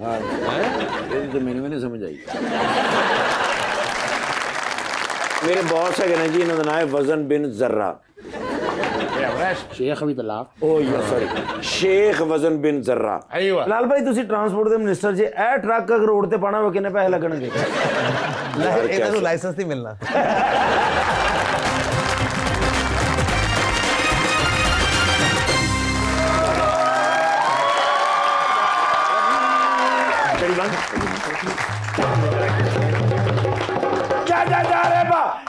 हाँ। तो मैंने नहीं समझ आई। मेरे बॉस है ना जी, इन्होंने नाम है वजन बिन जर्रा। शेख अब्दुल्ला। ओ या सॉरी, शेख वजन बिन जर्रा। अय्वा। लाल भाई तुसी ट्रांसपोर्ट दे मिनिस्टर जे, ए ट्रक अगर रोड ते पाना हो कितने पैसे लगणगे? ਇਹਦਾ ਨੂੰ ਲਾਇਸੈਂਸ ਨਹੀਂ ਮਿਲਣਾ।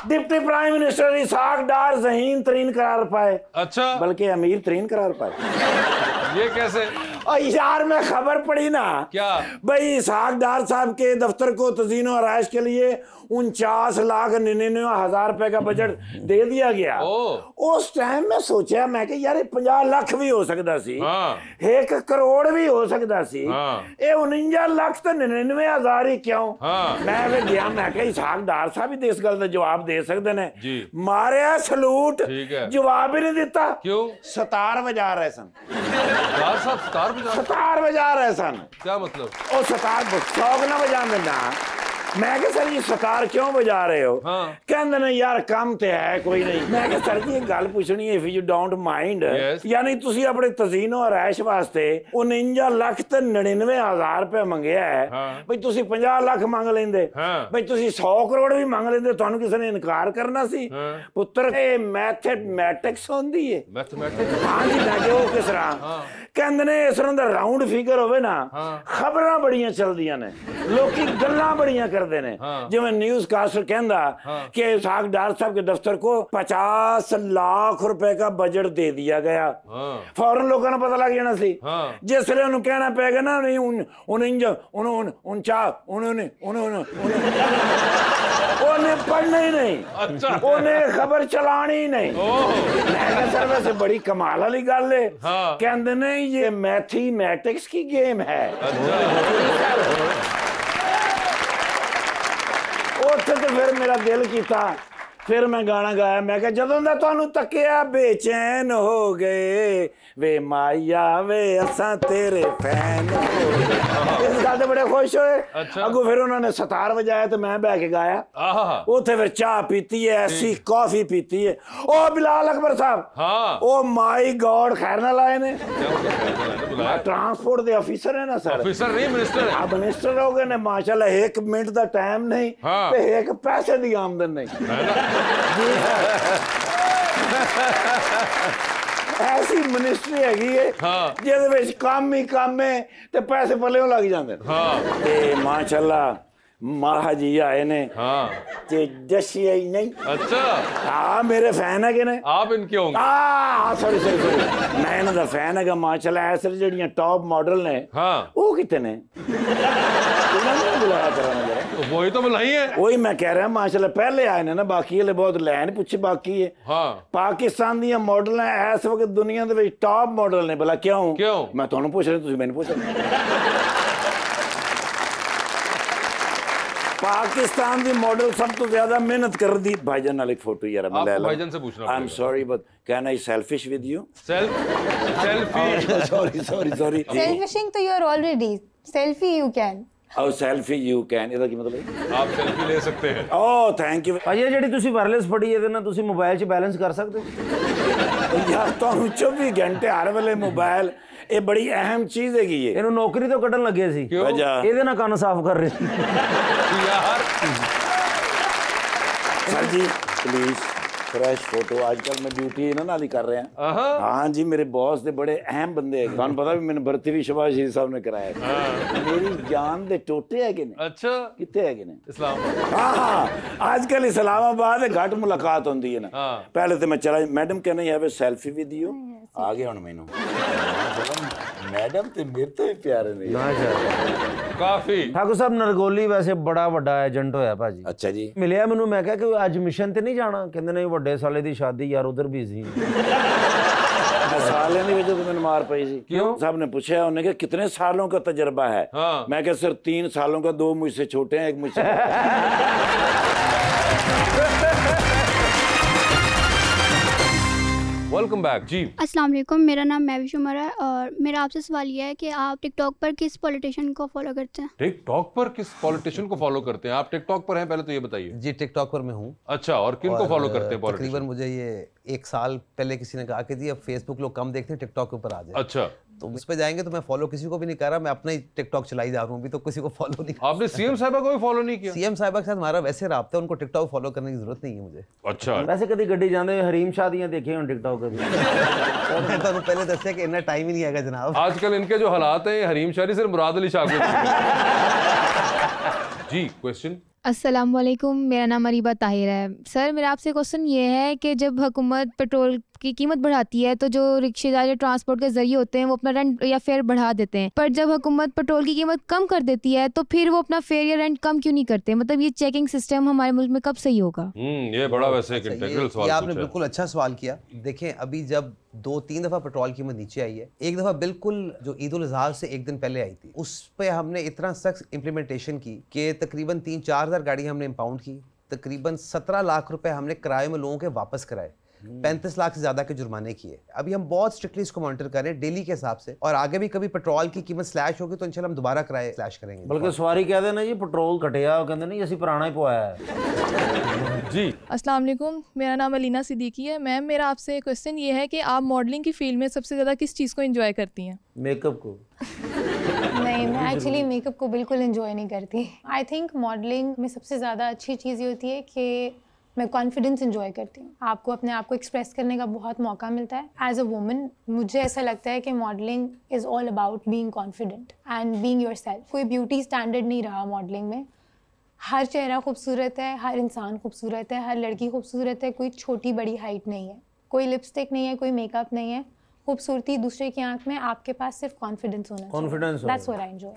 डिप्टी प्राइम मिनिस्टर इसाक डार ज़हीन तरीन करार पाए। अच्छा। बल्कि अमीर तरीन करार पाए। ये कैसे? और यार मैं खबर पड़ी ना, क्या भाई इसाक डार साहब के दफ्तर को तज़ीन और आराइश के लिए 49,99,000 रुपए का बजट दे दिया गया। उस टाइम में सोचा मैं कि यार 50 लाख भी हो सकता सी। हाँ। 1 करोड़ भी हो सकता सी। हाँ। ये 49 लाख तो 99,000 ही क्यों? हाँ। मैं वे गया, मैं क्या इसाक डार साहब भी इस गल का जवाब दे सकते ने। मारे सलूट, जवाब ही नहीं दिता। क्यों? सतार बजा रहे सन। सतार बजा रहे सन। क्या मतलब? ओ सतार शौक ना बजा देना। मैं क्या सर जी सतार क्यों बजा रहे हो? हाँ। कहते ने यार काम ते है कोई नहीं। मैं क्या सर जी एक गल पूछनी है, इफ यू डोंट माइंड, यानी तुसी अपने तज़ीनो और ऐश वास्ते 49 लाख ते 99,000 रुपए मंगया है। हाँ। भाई तुसी 50 लाख मांग लेंदे। हाँ। भाई तुसी 100 करोड़ भी मांग लेंदे, थानू किसी ने इनकार करना सी? हाँ। पुत्र ये मैथमेटिक्स होंदी है। मैथमेटिक्स? हाँ जी। मैं क्या किस तरह कहते ने इस तरह दा राउंड फिगर होवे ना, खबरां बड़ियां चलदियां ने, लोकी गल्लां बड़ियां करते ने। जिवें न्यूज़ कास्टर कहंदा कि इसाक डार साहब के दफ्तर को 50 लाख रुपए का बजट दे दिया गया। फौरन लोगों ने पता लग जाना सी। जिसले उन्हें कहना पेगा ना नहीं उन्हें पढ़ना ही नहीं। अच्छा। उन्हें खबर चलानी ही नहीं। मैं सर वैसे बड़ी कमाल वाली गल है। कहते ने ये मैथमेटिक्स की गेम है। उत्थे तो फिर मेरा दिल किया, फिर मैं गाना गाया। मैं क्या जदों दा तुहानू तकिया बेचैन हो गए वे माया वे असां तेरे फैन हो गए। गल बड़े खुश होए। अच्छा। अगो फिर उन्होंने सतार बजाया तो मैं बह के गाया। उत्थे फिर चाह पीती है, ऐसी कॉफी पीती है। ओ बिलाल अकबर साहब, हाँ। ओ माई गॉड, खैर ना लाए ने। ट्रांसपोर्ट दे ऑफिसर है ना सर। ऑफिसर नहीं, मिनिस्टर है। आप मिनिस्टर हो गए ने माशाल्लाह, 1 मिनट का टाइम नहीं ते 1 पैसे की आमदन नहीं। ऐसी मिनिस्ट्री हैगी है जिहदे विच काम ही काम है ते पैसे पल्लेओं लग जांदे ने। ते माशाल्लाह महाजी आए ने ते दसिया ही नहीं। अच्छा। हाँ, मेरे फैन है कि ने। आप इनके होंगे? सॉरी सॉरी सॉरी, मैं इन्हां दा फैन है माशाल्लाह। ऐसे जेहड़ियां टॉप मॉडल ने वो कितने ने? बुलाया करा जरा। वही तो बुलाई है। वही मैं कह रहा माशाल्लाह पहले आए ने ना, बाकी वाले बहुत लैन पूछे बाकी है। पाकिस्तान दी मॉडल है इस वक्त दुनिया दे विच टॉप मॉडल ने। भला क्यों? मैं तुहानू पूछ रहा, तुसीं मैनू पूछ रहे। पाकिस्तान दी मॉडल सब तो ज्यादा मेहनत कर दी। भाईजान नाल एक फोटो यार मैं ले ला। भाईजान से पूछना। I am sorry but can I selfish with you? Selfie. Sorry sorry sorry. Selfishing तो you are already, selfie you can. और सेल्फी यू कैन, ਇਹਦਾ ਕੀ ਮਤਲਬ ਹੈ? आप सेल्फी ले सकते हैं। Oh thank you. ਭਾਜੀ ਜਿਹੜੀ ਤੁਸੀਂ ਵਾਇਰਲੈਸ ਫੜੀ ਇਹਦੇ ਨਾਲ ਤੁਸੀਂ ਮੋਬਾਈਲ 'ਚ ਬੈਲੈਂਸ ਕਰ ਸਕਦੇ ਹੋ? ਯਾਰ ਤੁਹਾਨੂੰ 24 ਘੰਟੇ ਹਰ ਵੇਲੇ ਮੋਬਾਈਲ, ਇਹ ਬੜੀ ਅਹਿਮ ਚੀਜ਼ ਹੈਗੀ ਹੈ। ਇਹਨੂੰ ਨੌਕਰੀ ਤੋਂ ਕੱਢਣ ਲੱਗੇ ਸੀ, ਇਹਦੇ ਨਾਲ ਕੰਨ ਸਾਫ਼ ਕਰ ਰਹੇ ਸੀ यार। Sir ji please fresh photo, आजकल मैं ड्यूटी ना नाल ही कर रहे हैं। हाँ जी, मेरे बॉस दे बड़े अहम बंदे हैं। तुहानू पता भी मैंने भर्ती भी शहबाज शरीफ साहब ने कराया। मेरी जान दे टोटे है कि नहीं? अच्छा। कितने है कि नहीं? इस्लामाबाद। हाँ, आजकल इस्लामाबाद घट मुलाकात होती है ना। पहले तो मैं चला, madam can I have a selfie with you? आ गया हुण मैनू। मैडम ते मेरे तो भी प्यारे ने काफी। ठाकुर साहब नरगोली वैसे बड़ा वड्डा एजेंट होया भाजी। अच्छा जी। मिलिया मैनू, मैं कहा कि अज मिशन ते नहीं जाना? कहंदे नहीं, वड्डे साले दी शादी यार उधर बिजी। साले की वजह तो मैंने मार पई सी। क्यों? साहब ने पूछा, उन्होंने कहा कितने सालों का तजर्बा है? मैं कहा सर 3 सालों का, 2 मुझसे छोटे हैं, 1 मुझसे। वेलकम बैक जी। अस्सलाम वालेकुम, मेरा नाम महविश उमर है और मेरा आपसे सवाल यह है कि आप टिकटॉक पर किस पॉलिटिशियन को फॉलो करते हैं? टिकटॉक पर किस पॉलिटिशियन को फॉलो करते हैं? आप टिकटॉक पर हैं, पहले तो ये बताइए। जी टिकटॉक पर मैं हूँ। अच्छा, और किन को फॉलो करते हैं? तकरीबन मुझे ये 1 साल पहले किसी ने कहा कि जी अब फेसबुक लोग कम देखते हैं, टिकटॉक के ऊपर आ जाए। अच्छा, तो उस पर जाएंगे तो मैं फॉलो किसी को भी नहीं कर रहा, मैं अपना ही टिकटॉक चलाई जा रहा हूँ, अभी तो किसी को फॉलो नहीं। आपने सीएम साहिबा को भी फॉलो नहीं किया? सीएम साहिबा के साथ हमारा वैसे राब्ता है, उनको टिकटॉक फॉलो करने की जरूरत नहीं है मुझे। अच्छा। वैसे कभी गड्डी जाते हरीम शादियां देखे हो टिकटॉक पे? मैं तो पहले दस्या कि इतना टाइम ही नहीं आएगा जनाब। आजकल इनके जो हालात हैं, हरीम शादी सिर्फ मुराद अली शाह को। जी क्वेश्चन। अस्सलाम वालेकुम, मेरा नाम अरीबा ताहिर है। सर मेरा आपसे क्वेश्चन ये है कि जब हुकूमत पेट्रोल की कीमत बढ़ाती है तो जो रिक्शेदार या ट्रांसपोर्ट के जरिए होते हैं वो अपना रेंट या फेयर बढ़ा देते हैं, पर जब हुकूमत पेट्रोल की कीमत कम कर देती है तो फिर वो अपना फेयर या रेंट कम क्यों नहीं करते? मतलब ये चेकिंग सिस्टम हमारे मुल्क में कब सही होगा? ये बड़ा वैसे एक इंटीग्रल सवाल ये आपने बिल्कुल अच्छा सवाल किया। देखें, अभी जब 2-3 दफा पेट्रोल कीमत नीचे आई है, एक दफा बिल्कुल जो ईद उल अज़हा से 1 दिन पहले आई थी, उस पे हमने इतना सख्त इम्प्लीमेंटेशन की कि तकरीबन 3-4 हज़ार गाड़ी हमने इंपाउंड की, तकरीबन 17 लाख रुपए हमने किराए में लोगों के वापस कराए, 35 लाख से ज्यादा के जुर्माने किए। अभी हम बहुत स्ट्रिक्टली इसको मॉनिटर कर रहे हैं डेली के हिसाब से, और आगे भी कभी पेट्रोल की कीमत स्लैश होगी तो इंशाल्लाह हम दोबारा किराए स्लैश करेंगे। बल्कि सवारी कह देना जी पेट्रोल घटिया, कहते नहीं असि पुराना ही पवाया है। जी अस्सलाम वालेकुम, मेरा नाम अलीना सिद्दीकी है। मैम मेरा आपसे क्वेश्चन ये है कि आप मॉडलिंग की फील्ड में सबसे ज़्यादा किस चीज़ को एंजॉय करती हैं? मेकअप को। नहीं, मैं एक्चुअली मेकअप को बिल्कुल एंजॉय नहीं करती। आई थिंक मॉडलिंग में सबसे ज़्यादा अच्छी चीज़ ये होती है कि मैं कॉन्फिडेंस एंजॉय करती हूँ। आपको अपने आप को एक्सप्रेस करने का बहुत मौका मिलता है एज अ वुमन। मुझे ऐसा लगता है कि modelling is all about being confident and being yourself. कोई ब्यूटी स्टैंडर्ड नहीं रहा मॉडलिंग में। हर चेहरा खूबसूरत है, हर इंसान खूबसूरत है, हर लड़की खूबसूरत है। कोई छोटी बड़ी हाइट नहीं है, कोई लिपस्टिक नहीं है, कोई मेकअप नहीं है। खूबसूरती दूसरे की आंख में, आपके पास सिर्फ कॉन्फिडेंस होना चाहिए। Confidence, that's what I enjoy.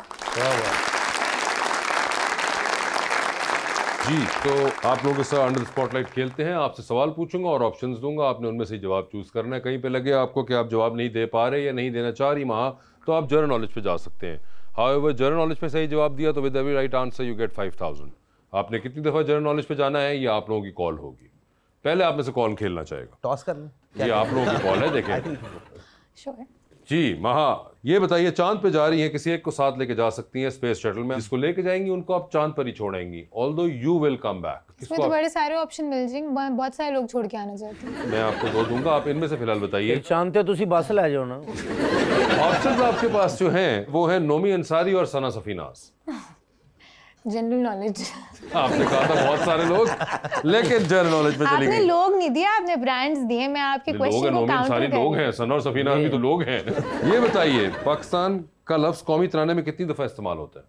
जी, तो आप लोगों के साथ अंडर स्पॉटलाइट खेलते हैं। आपसे सवाल पूछूंगा और ऑप्शंस दूंगा, आपने उनमें से जवाब चूज करना है। कहीं पे लगे आपको कि आप जवाब नहीं दे पा रहे या नहीं देना चाह रही माँ, तो आप जनरल नॉलेज पे जा सकते हैं। हाउएवर जनरल नॉलेज पे सही जवाब दिया तो with every right answer you get 5000। आपने कितनी दफ़ा जनरल नॉलेज पे जाना है ये आप लोगों की कॉल होगी। पहले आप में से कौन खेलना चाहेगा? टॉस कर लें। ये आप लोगों की कॉल है, देखें। श्योर। जी महा, ये बताइए चांद पे जा रही हैं, किसी एक को साथ लेके जा सकती हैं स्पेस शटल में, जिसको लेके जाएंगी उनको आप चांद पर ही छोड़ेंगी, although you will come back. इसमें तो बड़े सारे ऑप्शन मिल जाएंगे, बहुत सारे लोग छोड़ के आना चाहते हैं। मैं आपको दो दूंगा, आप इनमें से फिलहाल बताइए। चांद पे तुसी बस ले जाओ ना। ऑप्शंस आपके पास जो हैं वो है नोमी अंसारी और सना सफीनाज। जनरल नॉलेज आपने कहा था बहुत सारे लोग, लेकिन जनरल नॉलेज पे चली गई। आपने लोग नहीं दिया, आपने ब्रांड्स दिए। मैं आपके क्वेश्चन को काउंटर सारे लोग हैं, सना और सफीनाज भी तो लोग हैं। ये बताइए पाकिस्तान का लफ्ज कौमी तराने में कितनी दफा इस्तेमाल होता है?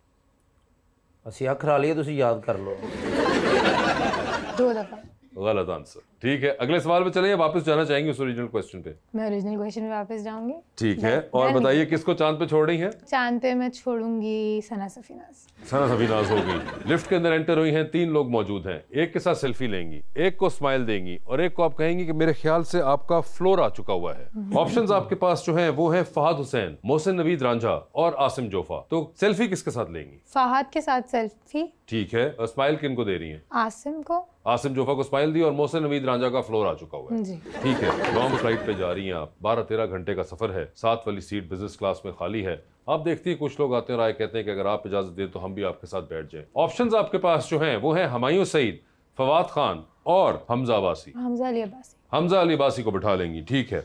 ਅਸੀਂ अखरा लिए तुसी याद कर लो। 2 दफा। गलत आंसर। ठीक है, अगले सवाल पे चलिए, वापस जाना चाहेंगे उस ओरिजिनल क्वेश्चन पे। मैं ओरिजिनल क्वेश्चन पे वापस जाऊंगी। ठीक है, और बताइए किसको चांद पे छोड़ रही हैं? चांद पे मैं छोड़ूंगी सना सफीनाज। सना सफीनाज हो गई। लिफ्ट के अंदर एंटर हुई हैं, 3 लोग मौजूद हैं, एक के साथ सेल्फी लेंगी, एक को स्माइल देंगी और एक को आप कहेंगी कि मेरे ख्याल से आपका फ्लोर आ चुका हुआ है। ऑप्शंस आपके पास जो हैं वो है फहद हुसैन, मोहसिन नवीद रांझा और आसिम जोफा। तो सेल्फी किसके साथ लेंगी? फहद के साथ सेल्फी। ठीक है, और स्माइल किन को दे रही हैं? आसिम को। आसिम जोफा को स्माइल दी और मोहसिन नवीद रांझा का फ्लोर आ चुका हुआ है। जी। ठीक है, लॉन्ग फ्लाइट पे जा रही हैं आप, 12-13 घंटे का सफर है, 7 वाली सीट बिजनेस क्लास में खाली है। आप देखती हैं कुछ लोग आते हैं, राय कहते हैं कि अगर आप इजाजत दें तो हम भी आपके साथ बैठ जाएं। ऑप्शंस आपके पास जो हैं वो हैं हुमायूं सईद, फवाद खान और हमजा अब्बासी। हमजा अली अब्बासी। हमजा अली अब्बासी को बिठा लेंगी। ठीक है,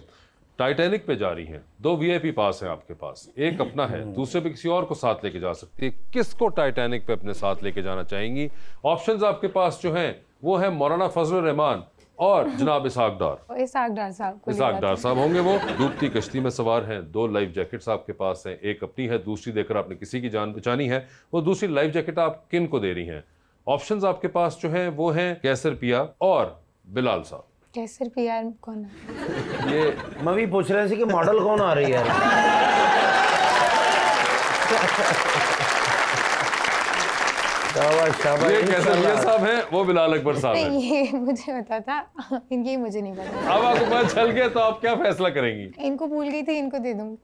टाइटैनिक पे जा रही हैं, 2 VIP पास हैं आपके पास, एक अपना है, दूसरे पे किसी और को साथ लेके जा सकती है। किसको टाइटैनिक पे अपने साथ लेके जाना चाहेंगी? ऑप्शंस आपके पास जो हैं वो है मौलाना फजलुर रहमान और जनाब इसहाक डार। इसहाक डार साहब को। इसहाक डार साहब होंगे वो। डूबती कश्ती में सवार हैं, 2 लाइफ जैकेट्स आपके पास हैं, एक अपनी है, दूसरी देकर आपने किसी की जान बचानी है। वो दूसरी लाइफ जैकेट आप किन को दे रही हैं? ऑप्शंस आपके पास जो हैं वो हैं कैसर पिया और बिलाल साहब। कैसर पिया कौन है? ये मैं भी पूछ रहे थे कि मॉडल कौन आ रही है। ये कैसर पिया साहब हैं, वो बिलाल अकबर साहब हैं। ये मुझे पता था, इनकी मुझे नहीं पता। अब आपको पता चल गया तो आप क्या फैसला करेंगी? इनको भूल गई थी, इनको दे दूंगी।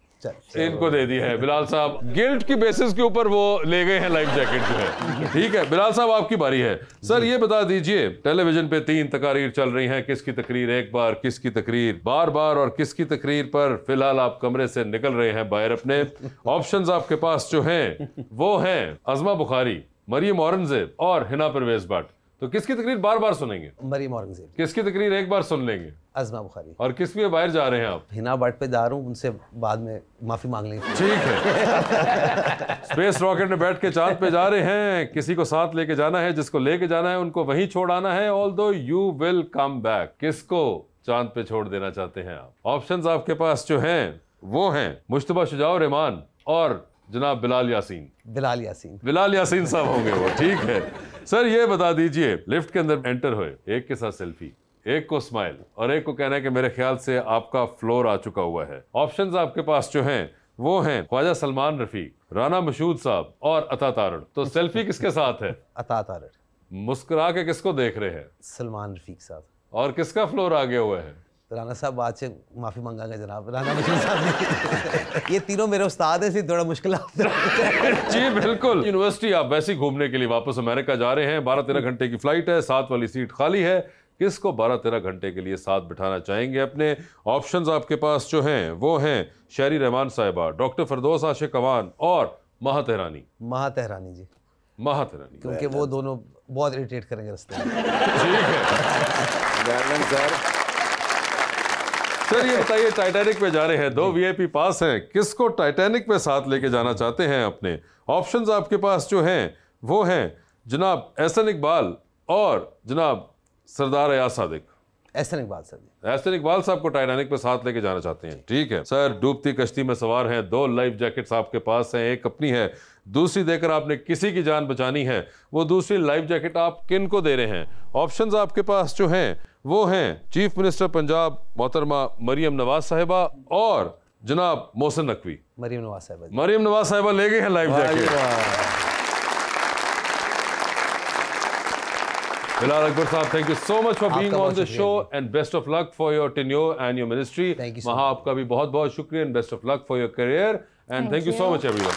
इनको दे दी है। बिलाल साहब गिल्ट की बेसिस के ऊपर वो ले गए हैं लाइफ जैकेट जो है। ठीक है, बिलाल साहब आपकी बारी है। सर ये बता दीजिए, टेलीविजन पे 3 तकारीर चल रही हैं, किसकी तकरीर एक बार, किसकी तकरीर बार बार और किसकी तकरीर पर फिलहाल आप कमरे से निकल रहे हैं बाहर अपने। ऑप्शंस आपके पास जो हैं वो हैं अज़मा बुखारी, मरियम औरंगजेब और हिना परवेज भट्ट। तो किसकी तकरीर बार बार सुनेंगे? मरियम औरंगजेब। किसकी तकरीर एक बार सुन लेंगे? अज़मा बुखारी। और किस पे बाहर जा रहे हैं आप? हिना भट्ट पे जा रहा हूँ, उनसे बाद में माफी मांग लेंगे। ठीक है। स्पेस रॉकेट में बैठ के चांद पे जा रहे हैं, किसी को साथ लेके जाना है, जिसको लेके जाना है उनको वहीं छोड़ आना है। Although you will come back. किसको चांद पे छोड़ देना चाहते हैं आप? ऑप्शंस आपके पास जो हैं वो हैं मुश्तबा शुजाउर रहमान और जनाब बिलाल यासीन। बिलाल यासीन। बिलाल यासीन साहब होंगे वो। ठीक है सर, ये बता दीजिए, लिफ्ट के अंदर एंटर हुए, एक के साथ सेल्फी, एक को स्माइल और एक को कहना है कि मेरे ख्याल से आपका फ्लोर आ चुका हुआ है। ऑप्शंस आपके पास जो हैं वो हैं ख्वाजा सलमान रफी, राना मशहूद साहब और अता तारड़। तो सेल्फी किसके साथ है? अता तारड़। मुस्कुरा के किसको देख रहे हैं? सलमान रफी के साथ। और किसका फ्लोर आगे हुआ है? राना साहब आज से माफी मांगांगे जनाब, राना मशहूद साहब। ये तीनों मेरे उस्ताद हैं, इसलिए थोड़ा मुश्किल जी बिल्कुल। यूनिवर्सिटी आप वैसे ही घूमने के लिए वापस अमेरिका जा रहे हैं, 12-13 घंटे की फ्लाइट है, 7 वाली सीट खाली है। किसको 12-13 घंटे के लिए साथ बिठाना चाहेंगे अपने? ऑप्शंस आपके पास जो हैं वो हैं शहरी रहमान साहिबा, डॉक्टर फरदौस आशिक अवान और महा तेहरानी। महा तेहरानी जी। महा तेहरानी, क्योंकि वो दोनों बहुत इरिटेट करेंगे रास्ते में। ठीक है सर, ये बताइए, टाइटैनिक पे जा रहे हैं, 2 VIP पास हैं, किसको टाइटैनिक पे साथ लेके जाना चाहते हैं अपने? ऑप्शंस आपके पास जो हैं वो हैं जनाब एहसन इकबाल और जनाब सरदार अयाज सादिक। एहसन इकबाल सर। एहसन इकबाल साहब को टाइटैनिक पे साथ लेके जाना चाहते हैं। ठीक है सर, डूबती कश्ती में सवार हैं, 2 लाइफ जैकेट्स आपके पास हैं, एक अपनी है, दूसरी देकर आपने किसी की जान बचानी है। वो दूसरी लाइफ जैकेट आप किन को दे रहे हैं? ऑप्शंस आपके पास जो हैं वो हैं चीफ मिनिस्टर पंजाब मोहतरमा मरियम नवाज साहिबा और जनाब मोहसिन नकवी। मरियम नवाज साहिबा। मरियम नवाज साहिबा ले गए हैं लाइफ जैकेट। बिलाल अकबर साहब, thank you so much for being on the show and best of luck for your tenure and your ministry. वहाँ आपका भी बहुत बहुत शुक्रिया and best of luck for your career and thank you so much everyone.